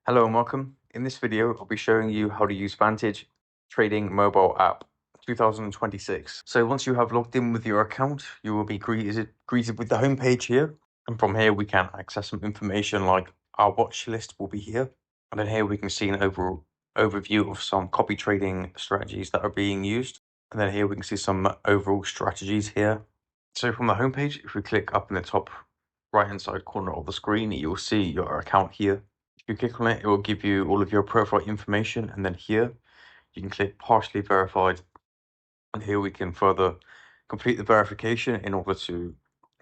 Hello and welcome. In this video, I'll be showing you how to use Vantage Trading Mobile App 2026. So once you have logged in with your account, you will be greeted with the homepage here. And from here, we can access some information like our watch list will be here. And then here we can see an overall overview of some copy trading strategies that are being used. And then here we can see some overall strategies here. So from the homepage, if we click up in the top right-hand side corner of the screen, you'll see your account here. If you click on it, it will give you all of your profile information, and then here you can click partially verified, and here we can further complete the verification in order to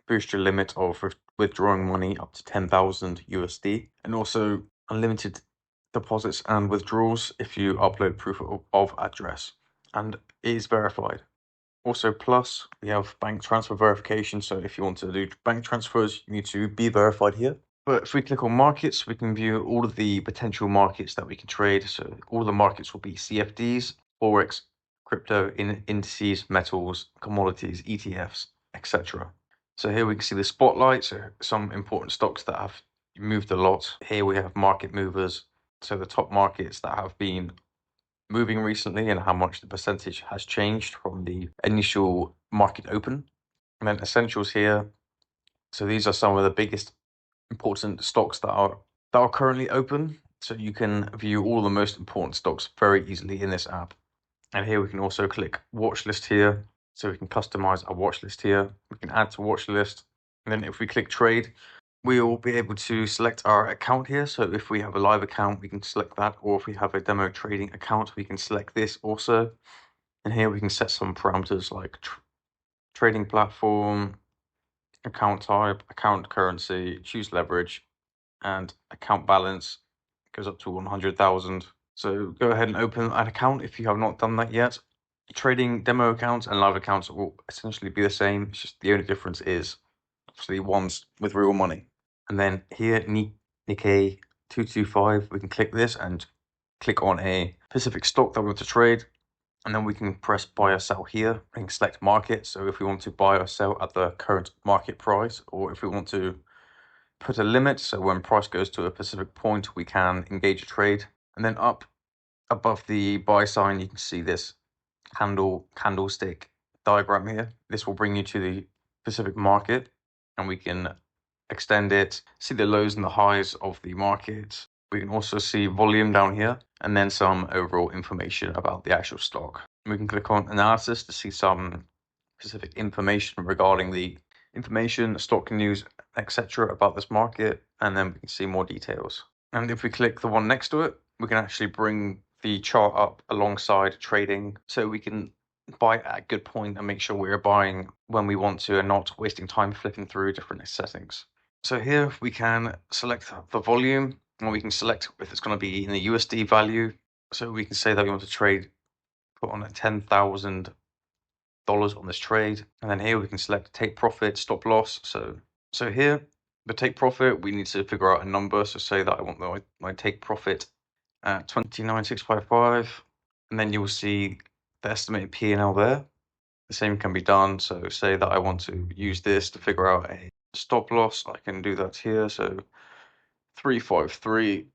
boost your limit of withdrawing money up to 10,000 USD, and also unlimited deposits and withdrawals if you upload proof of address and it is verified. Also, plus we have bank transfer verification. So if you want to do bank transfers, you need to be verified here. But if we click on markets, we can view all of the potential markets that we can trade. So all the markets will be CFDs, Forex, crypto, indices, metals, commodities, ETFs, etc. So here we can see the spotlight. So some important stocks that have moved a lot. Here we have market movers. So the top markets that have been moving recently and how much the percentage has changed from the initial market open. And then essentials here. So these are some of the biggest important stocks that are currently open. So you can view all the most important stocks very easily in this app. And here we can also click watch list here. So we can customize our watch list here. We can add to watch list. And then if we click trade, we will be able to select our account here. So if we have a live account, we can select that. Or if we have a demo trading account, we can select this also. And here we can set some parameters like trading platform, account type, account currency, choose leverage, and account balance goes up to 100,000. So go ahead and open an account if you have not done that yet. Trading demo accounts and live accounts will essentially be the same. It's just the only difference is obviously one's with real money. And then here, Nikkei 225, we can click this and click on a specific stock that we want to trade. And then we can press buy or sell here and select market. So if we want to buy or sell at the current market price, or if we want to put a limit, so when price goes to a specific point, we can engage a trade. And then up above the buy sign, you can see this candlestick diagram here. This will bring you to the specific market, and we can extend it, see the lows and the highs of the market. We can also see volume down here, and then some overall information about the actual stock. We can click on analysis to see some specific information regarding the information, stock news, etc. about this market, and then we can see more details. And if we click the one next to it, we can actually bring the chart up alongside trading, so we can buy at a good point and make sure we're buying when we want to and not wasting time flipping through different settings. So here we can select the volume, and we can select if it's going to be in the USD value. So we can say that we want to trade, put on a $10,000 on this trade, and then here we can select take profit, stop loss. So here, the take profit, we need to figure out a number. So say that I want my take profit at 29,655, and then you will see the estimated P&L there. The same can be done. So say that I want to use this to figure out a stop loss. I can do that here. So 353,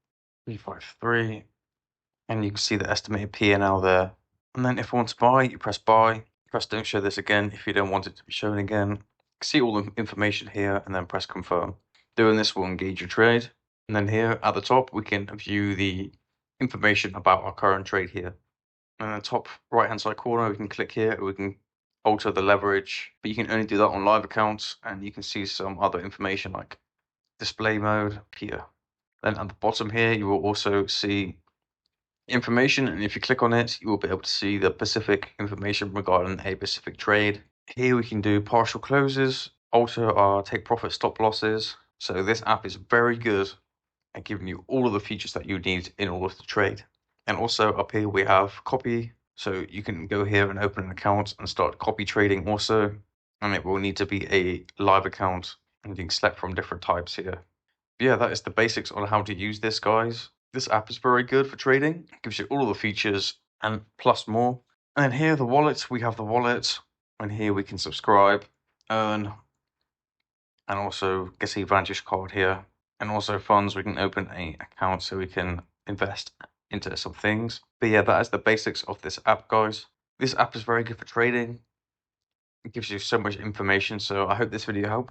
and you can see the estimated P&L there. And then if I want to buy, you press buy. Press don't show this again if you don't want it to be shown again. See all the information here, and then press confirm. Doing this will engage your trade. And then here at the top, we can view the information about our current trade here. And in the top right-hand side corner, we can click here. We can alter the leverage, but you can only do that on live accounts. And you can see some other information like display mode here. Then at the bottom here, you will also see information, and if you click on it, you will be able to see the specific information regarding a specific trade. Here we can do partial closes, alter our take profit stop losses. So this app is very good at giving you all of the features that you need in order to trade. And also up here we have copy, so you can go here and open an account and start copy trading also, and it will need to be a live account, and you can select from different types here. Yeah, that is the basics on how to use this, guys. This app is very good for trading. It gives you all of the features and plus more. And then here, the wallet, we have the wallet. And here we can subscribe, earn, and also get a Vantage card here. and also funds. We can open a account so we can invest into some things. But yeah, that is the basics of this app, guys. This app is very good for trading. It gives you so much information, so I hope this video helped.